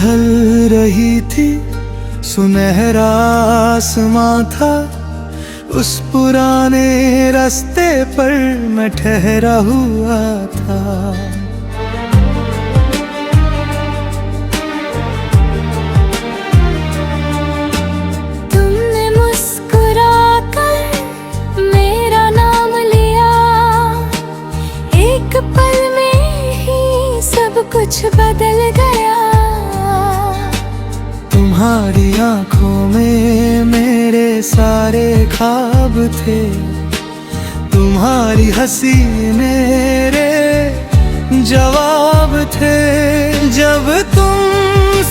ढल रही थी, सुनहरा आसमां था। उस पुराने रास्ते पर मैं ठहरा हुआ था। तुमने मुस्कुराकर मेरा नाम लिया, एक पल में ही सब कुछ बदल गया। तुम्हारी आंखों में मेरे सारे ख्वाब थे, तुम्हारी हंसी मेरे जवाब थे। जब तुम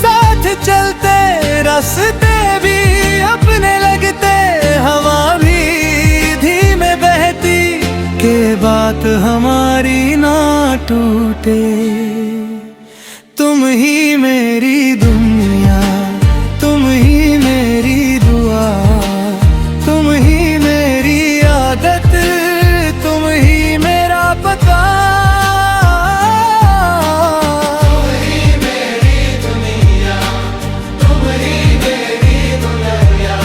साथ चलते रास्ते भी अपने लगते, हवा भी धीमे बहती के बात हमारी ना टूटे। तुम ही मेरी दुनिया, तुम ही मेरी दुआ, तुम ही मेरी आदत, तुम ही मेरा पता। तुम ही मेरी दुनिया, तुम ही मेरी दुनिया।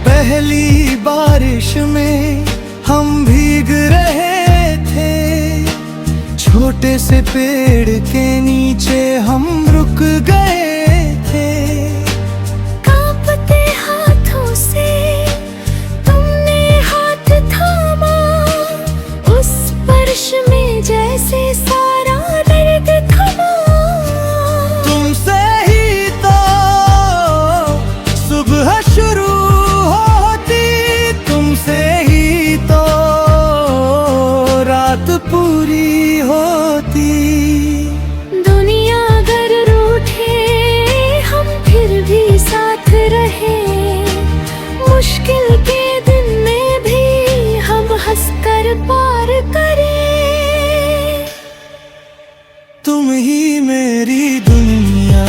पहली बारिश में हम भीग रहे थे, छोटे से पेड़ के नीचे हम रुक गए थे। कांपते हाथों से तुमने हाथ थामा, उस स्पर्श में जैसे सारा दर्द थमा। तुमसे ही तो सुबह शुरू होती, तुमसे ही तो रात पूरी होती। दुनिया अगर रूठे हम फिर भी साथ रहे, मुश्किल के दिन में भी हम हंसकर पार करें। तुम ही मेरी दुनिया,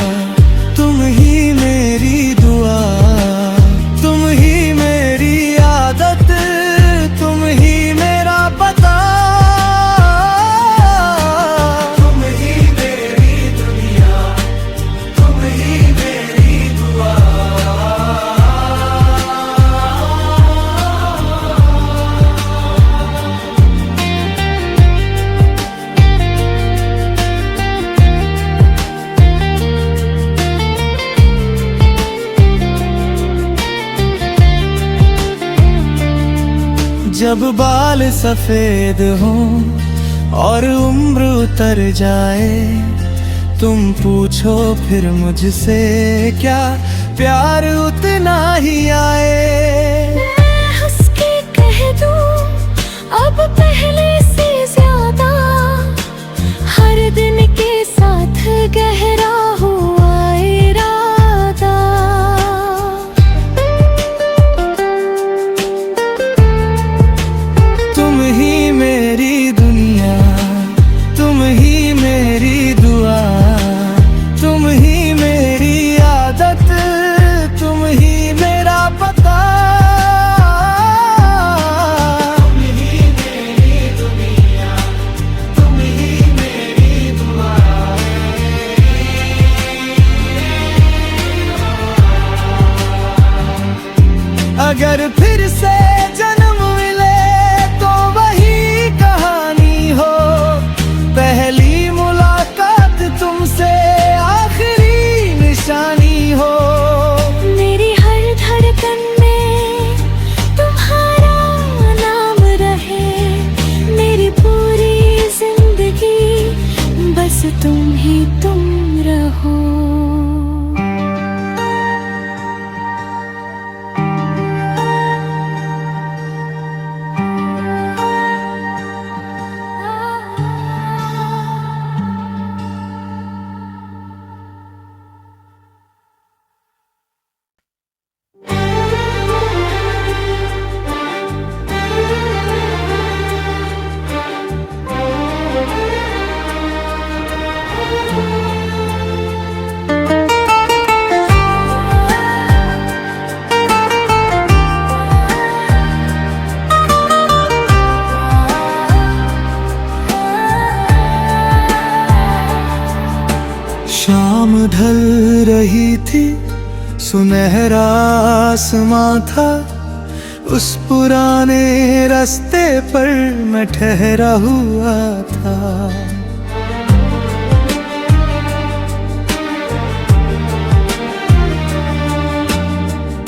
तुम ही मेरी दुआ, तुम ही मेरी आदत, तुम ही मेरा पता। तुम ही मेरी दुनिया, तुम ही मेरी दुआ। जब बाल सफेद हों और उम्र उतर जाए, तुम पूछो फिर मुझसे क्या प्यार उतना ही आए। मैं हंस के कह दूं अब पहले से ज्यादा, हर दिन के साथ गहरा हुआ इरादा। तुम ही मेरी दुनिया, तुम ही मेरी दुआ, तुम ही मेरी आदत, तुम ही मेरा पता। तुम ही मेरी दुनिया, तुम ही मेरी दुआ। अगर फिर से जन्म मिले तो वही कहानी हो, पहली मुलाकात तुमसे आखिरी निशानी हो। मेरी हर धड़कन में तुम्हारा नाम रहे, मेरी पूरी जिंदगी बस तुम ही तुम रहो। ढल रही थी, सुनहरा आसमां था, उस पुराने रास्ते पर मैं ठहरा हुआ था।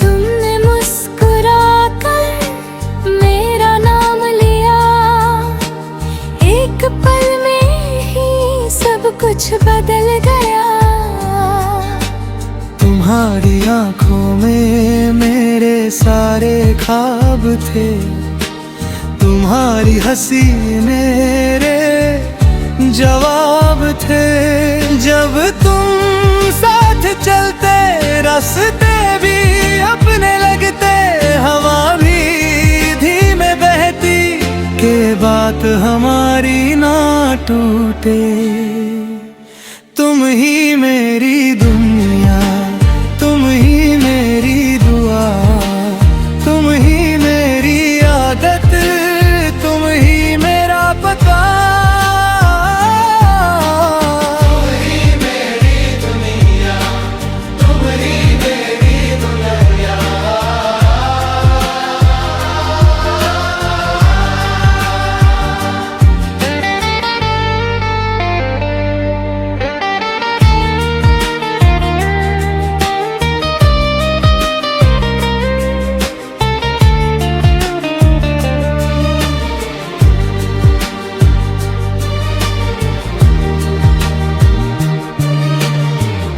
तुमने मुस्कुराकर मेरा नाम लिया, एक पल में ही सब कुछ बदल गया। तुम्हारी आंखों में मेरे सारे ख्वाब थे, तुम्हारी हंसी मेरे जवाब थे। जब तुम साथ चलते रास्ते भी अपने लगते, हवा भी धीमे बहती के बात हमारी ना टूटे। तुम ही मेरी दुनिया, तुम ही मेरी दुआ, तुम ही मेरी आदत, तुम ही मेरा पता। तुम ही मेरी दुनिया, तुम ही मेरी दुनिया।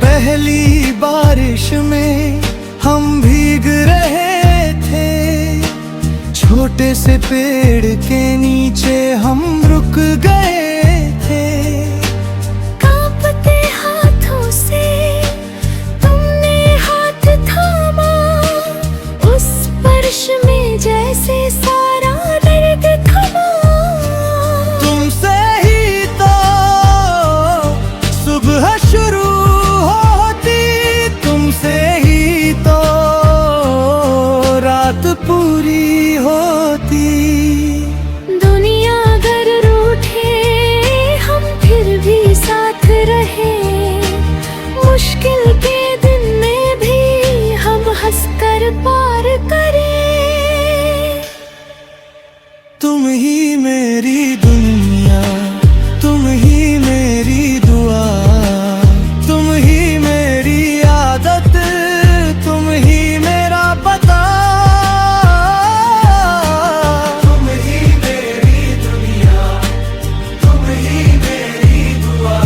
पहली बारिश में हम भीग रहे थे, छोटे से पेड़ के नीचे हम रुक गए थे। कांपते हाथों से तुमने हाथ थामा, उस स्पर्श में जैसे सारा दर्द थमा। तुमसे ही तो सुबह शुरू होती, तुमसे ही तो रात पूरी होती। दुनिया अगर रूठे हम फिर भी साथ रहे, मुश्किल के दिन में भी हम हंसकर पार करें। तुम ही मेरी दुनिया, तुम ही मेरी दुआ, तुम ही मेरी आदत, तुम ही मेरा पता। तुम ही मेरी दुनिया, तुम ही मेरी दुआ।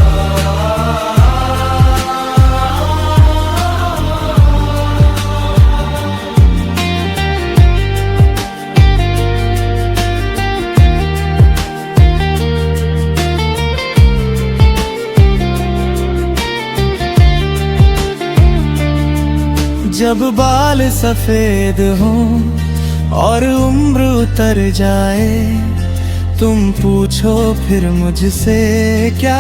जब बाल सफेद हों और उम्र उतर जाए, तुम पूछो फिर मुझसे क्या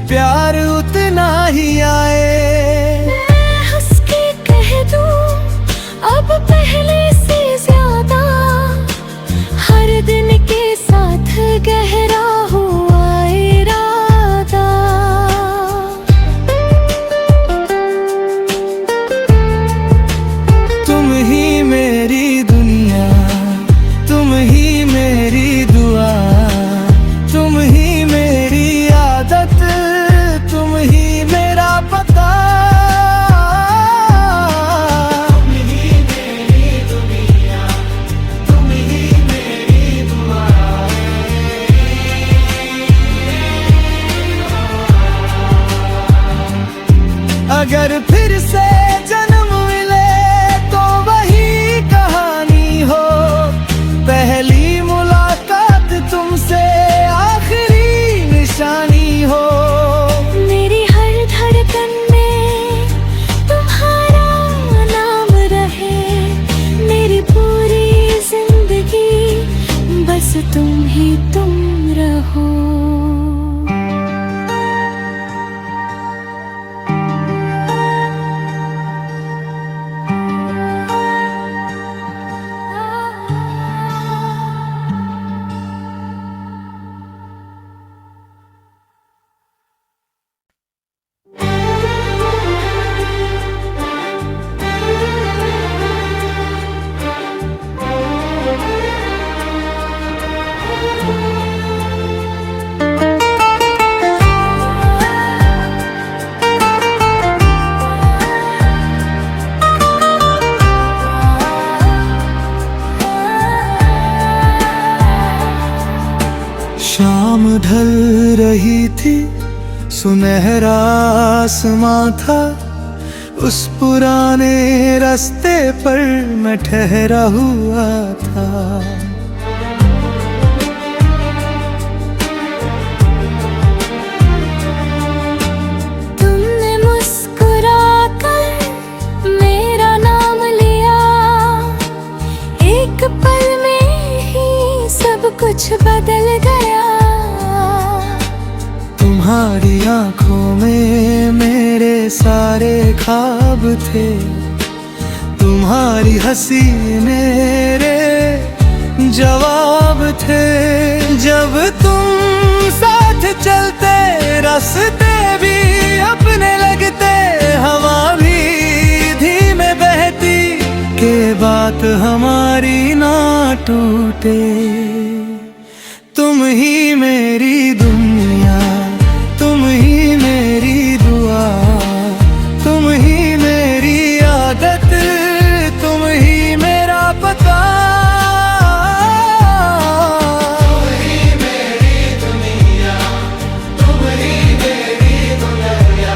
प्यार उतना ही आए। मैं हंस के कह दूं अब पहले से ज्यादा, हर दिन के साथ गहरा हुआ इरादा। तुम ही मेरी दुनिया, तुम ही मेरी दुआ, तुम ही मेरी आदत, तुम ही मेरा पता। तुम ही मेरी दुनिया, तुम ही मेरी दुआ। अगर फिर से जन्म मिले तो वही कहानी हो, पहली मुलाकात तुमसे आखिरी निशानी हो। मेरी हर धड़कन में तुम्हारा नाम रहे, मेरी पूरी जिंदगी बस तुम ही तुम रहो। शाम ढल रही थी, सुनहरा आसमां था। उस पुराने रास्ते पर मैं ठहरा हुआ था। तुमने मुस्कुराकर मेरा नाम लिया, एक पल में ही सब कुछ बदल गया। तुम्हारी आंखों में मेरे सारे ख्वाब थे, तुम्हारी हंसी मेरे जवाब थे। जब तुम साथ चलते रास्ते भी अपने लगते, हवा भी धीमे बहती के बात हमारी ना टूटे। तुम ही मेरी दुनिया, तुम ही मेरी दुआ, तुम ही मेरी आदत, तुम ही मेरा पता। तुम ही मेरी दुनिया, तुम ही मेरी दुनिया।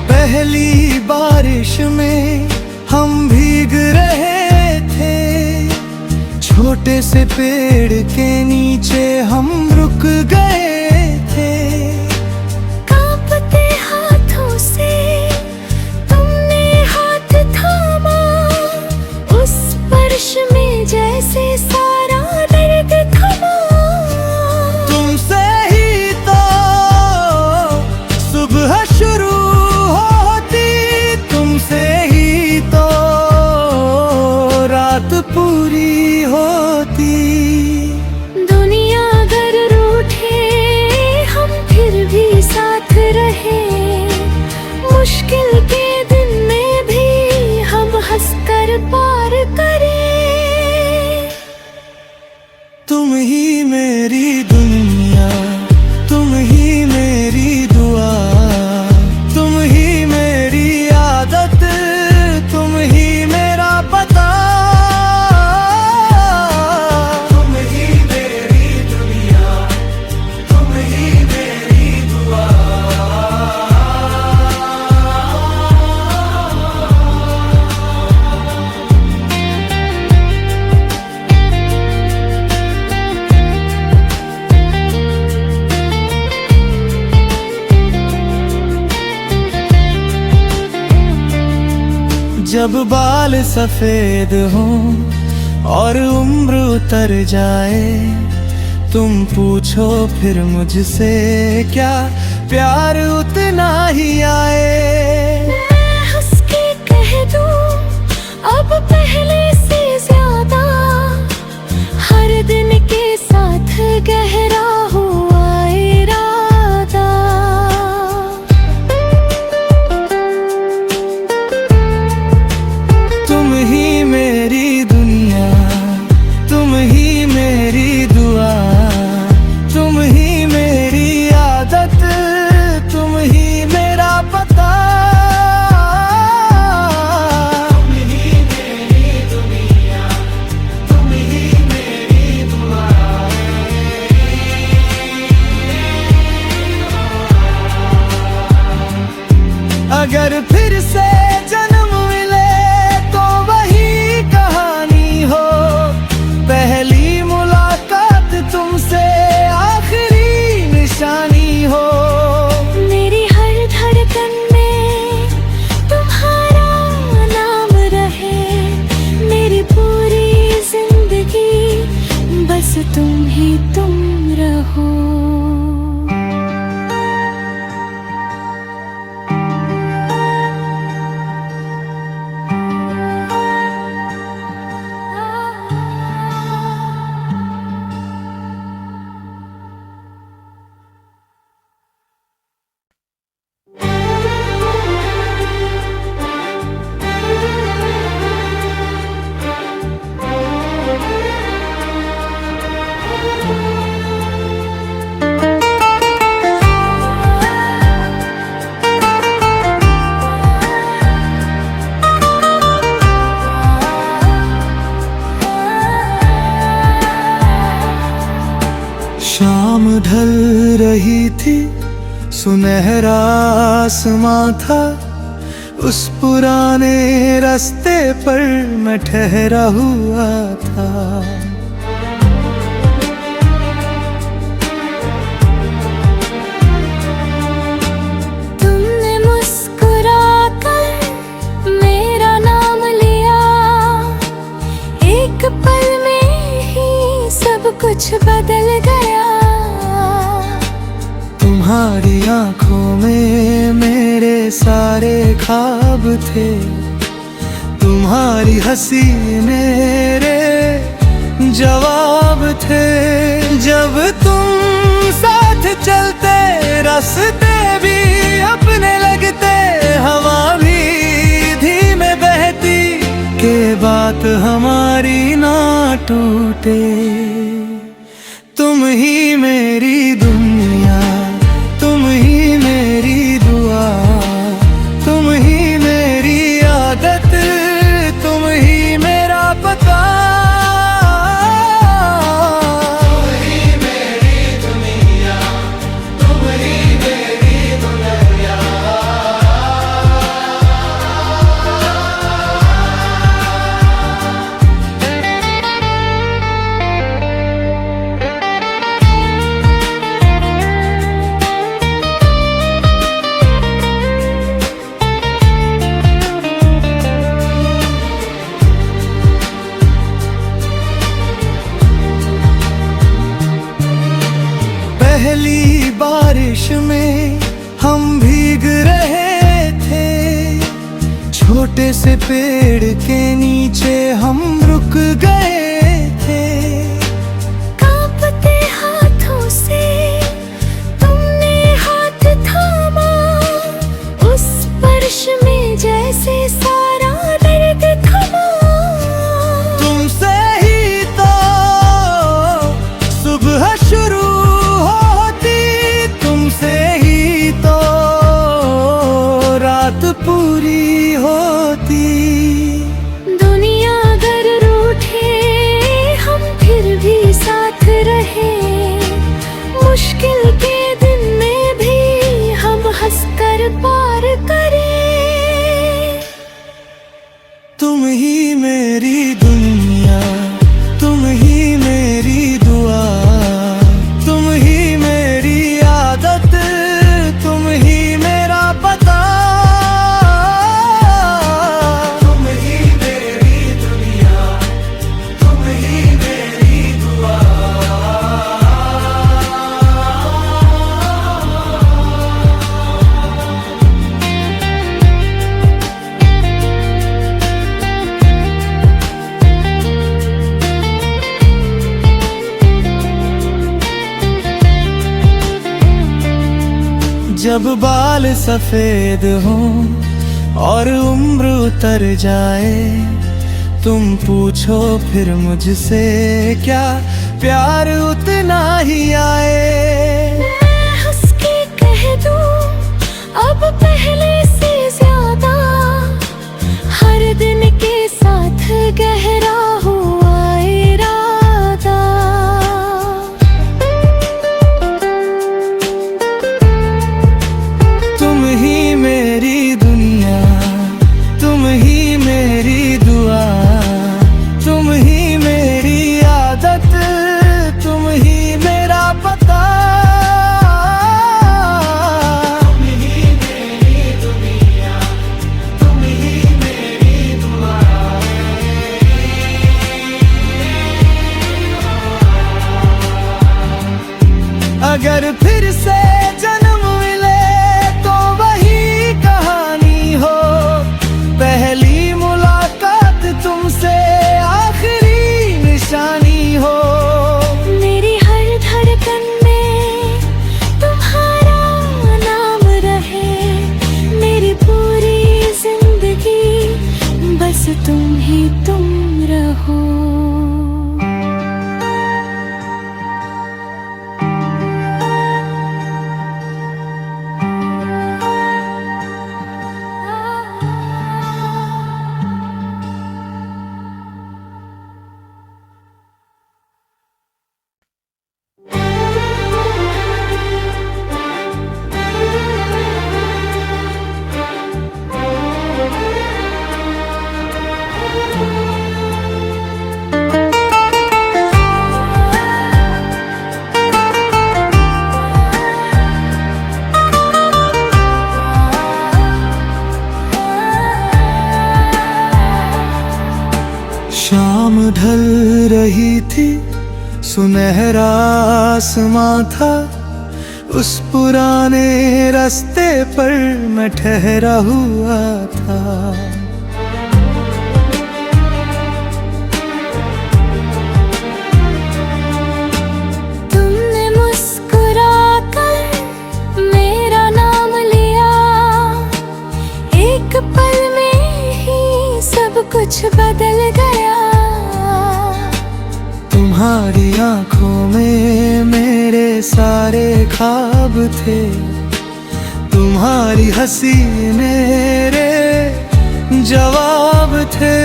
पहली बारिश में हम भीग रहे थे, छोटे से पेड़ के नीचे हम रुक गए थे। कांपते हाथों से तुमने हाथ थामा, उस स्पर्श में जैसे सारा दर्द थमा। तुमसे ही तो सुबह शुरू होती, तुमसे ही तो रात पूरी होती। दुनिया अगर रूठे हम फिर भी साथ रहे, मुश्किल के दिन में भी हम हंसकर पार करें। तुम ही मेरी दुनिया, तुम ही मेरी दुआ, तुम ही मेरी आदत, तुम ही मेरा पता। तुम ही मेरी दुनिया, तुम ही मेरी दुआ। जब बाल सफेद हों और उम्र उतर जाए, तुम पूछो फिर मुझसे क्या प्यार उतना ही आए। मैं हंस के कह दूं अब पहले से ज्यादा, हर दिन के साथ गहरा हुआ इरादा। तुम ही मेरी दुनिया, तुम ही मेरी दुआ, तुम ही मेरी आदत, तुम ही मेरा पता। तुम ही मेरी दुनिया, तुम ही मेरी दुआ। अगर फिर से जन्म मिले तो वही कहानी हो, पहली मुलाकात तुमसे आखिरी निशानी हो। मेरी हर धड़कन में तुम्हारा नाम रहे, मेरी पूरी जिंदगी बस तुम ही तुम रहो। वही थी, सुनहरा आसमां था। उस पुराने रास्ते पर मैं ठहरा हुआ था। तुमने मुस्कुराकर मेरा नाम लिया, एक पल में ही सब कुछ बदल गया। तुम्हारी आंखों में मेरे सारे ख्वाब थे, तुम्हारी हंसी मेरे जवाब थे। जब तुम साथ चलते रास्ते भी अपने लगते, हवा भी धीमे बहती के बात हमारी ना टूटे। तुम ही मेरी दुनिया, तुम ही मेरी दुआ, तुम ही मेरी आदत, तुम ही मेरा पता। तुम ही मेरी दुनिया, तुम ही मेरी दुनिया। पहली बारिश में हम भीग रहे थे, छोटे से पेड़ के नीचे हम रुक गए थे। कांपते हाथों से तुमने हाथ थामा, उस स्पर्श में जैसे सारा दर्द थमा। तुमसे ही तो सुबह शुरू होती, तुमसे ही तो रात पूरी होती। दुनिया अगर रूठे हम फिर भी साथ रहे, मुश्किल के दिन में भी हम हंसकर पार करें। तुम ही मेरी दुनिया, तुम ही मेरी दुआ, तुम ही मेरी आदत, तुम ही मेरा पता। तुम ही मेरी दुनिया, तुम ही मेरी दुआ। जब बाल सफेद हों और उम्र उतर जाए, तुम पूछो फिर मुझसे क्या प्यार उतना ही आए। मैं हंस के कह दूं अब पहले से ज्यादा, हर दिन के साथ गहरा हुआ इरादा। तुम ही मेरी दुनिया, तुम ही मेरी दुआ, तुम ही मेरी आदत, तुम ही मेरा पता। ढल रही थी, सुनहरा आसमां था, उस पुराने रास्ते पर मैं ठहरा हुआ था। तुमने मुस्कुराकर मेरा नाम लिया, एक पल में ही सब कुछ बदल गया। तुम्हारी आंखों में मेरे सारे ख्वाब थे, तुम्हारी हंसी मेरे जवाब थे।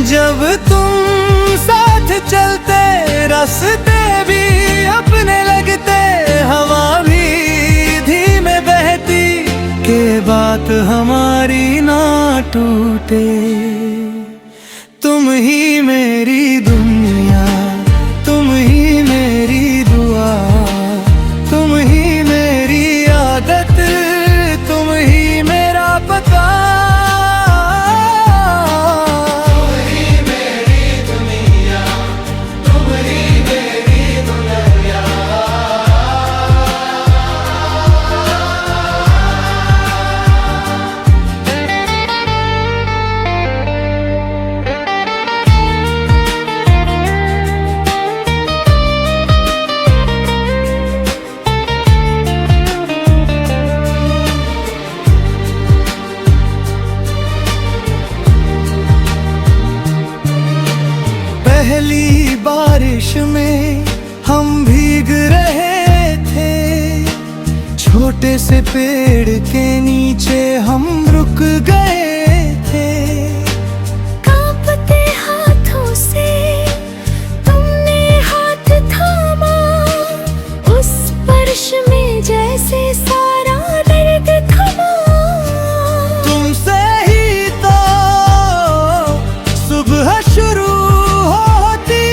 जब तुम साथ चलते रास्ते भी अपने लगते, हवा भी धीमे बहती के बात हमारी ना टूटे। तुम ही मेरी दुनिया, तुम ही मेरी दुआ, तुम ही मेरी आदत, तुम ही मेरा पता। तुम ही मेरी दुनिया, तुम ही मेरी दुनिया। पहली बारिश में हम भीग रहे थे, छोटे से पेड़ के नीचे हम रुक गए थे। कांपते हाथों से तुमने हाथ थामा, उस स्पर्श में जैसे सारा दर्द थमा। तुमसे ही तो सुबह शुरू होती,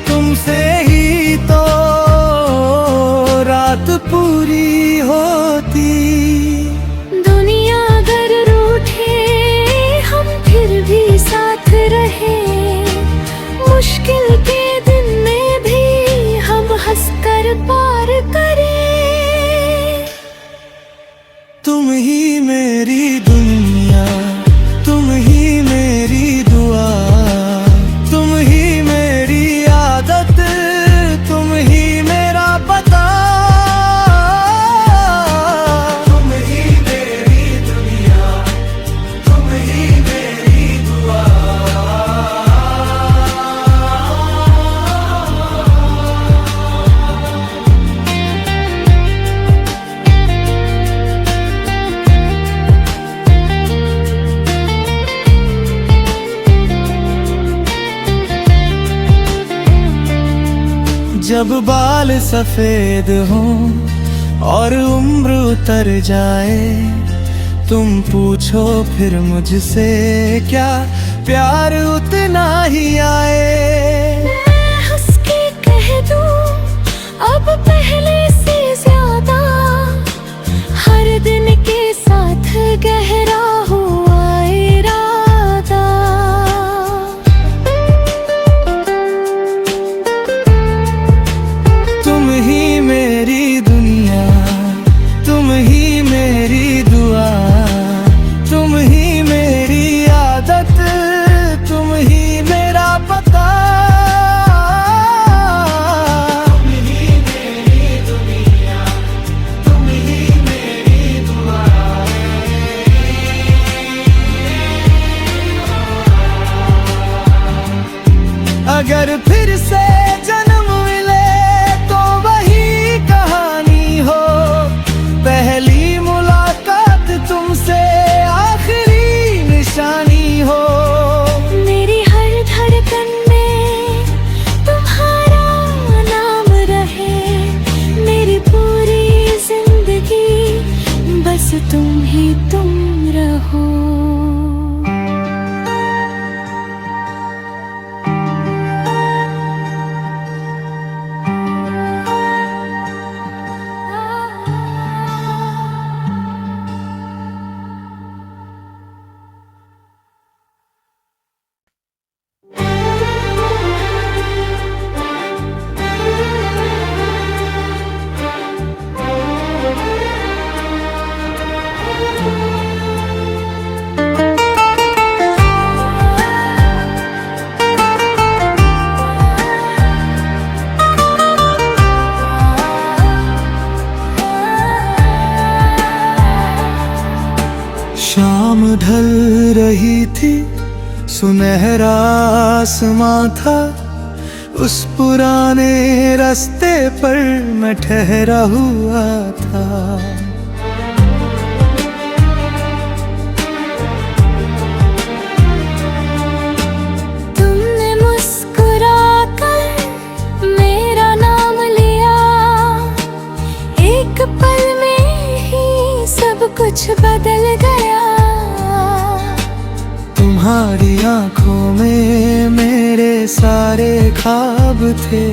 तुमसे ही तो रात पूरी होती। दुनिया अगर रूठे हम फिर भी साथ रहे, मुश्किल के दिन में भी हम हंसकर पार करें। तुम ही मेरी दुनिया, तुम ही मेरी दुआ, तुम ही मेरी आदत, तुम ही मेरा पता। तुम ही मेरी दुनिया, तुम ही मेरी दुआ। जब बाल सफेद हों और उम्र उतर जाए, तुम पूछो फिर मुझसे क्या प्यार उतना ही आए। मैं हंस के कह दूं अब पहले से ज्यादा, हर दिन के साथ गहरा हुआ इरादा। तुम ही मेरी दुनिया, तुम ही मेरी दुआ, तुम ही मेरी आदत, तुम ही मेरा पता। तुम ही मेरी दुनिया, तुम ही मेरी दुआ। अगर फिर से जन्म मिले तो वही कहानी हो, पहली मुलाकात तुमसे आखिरी निशानी हो। मेरी हर धड़कन में तुम्हारा नाम रहे, मेरी पूरी जिंदगी बस तुम ही तुम रहो। शाम ढल रही थी, सुनहरा आसमां था। उस पुराने रास्ते पर मैं ठहरा हुआ था। तुमने मुस्कुराकर मेरा नाम लिया, एक पल में ही सब कुछ बदल गया। तुम्हारी आंखों में मेरे सारे ख्वाब थे,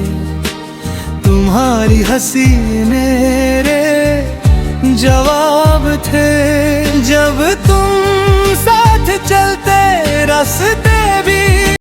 तुम्हारी हंसी मेरे जवाब थे।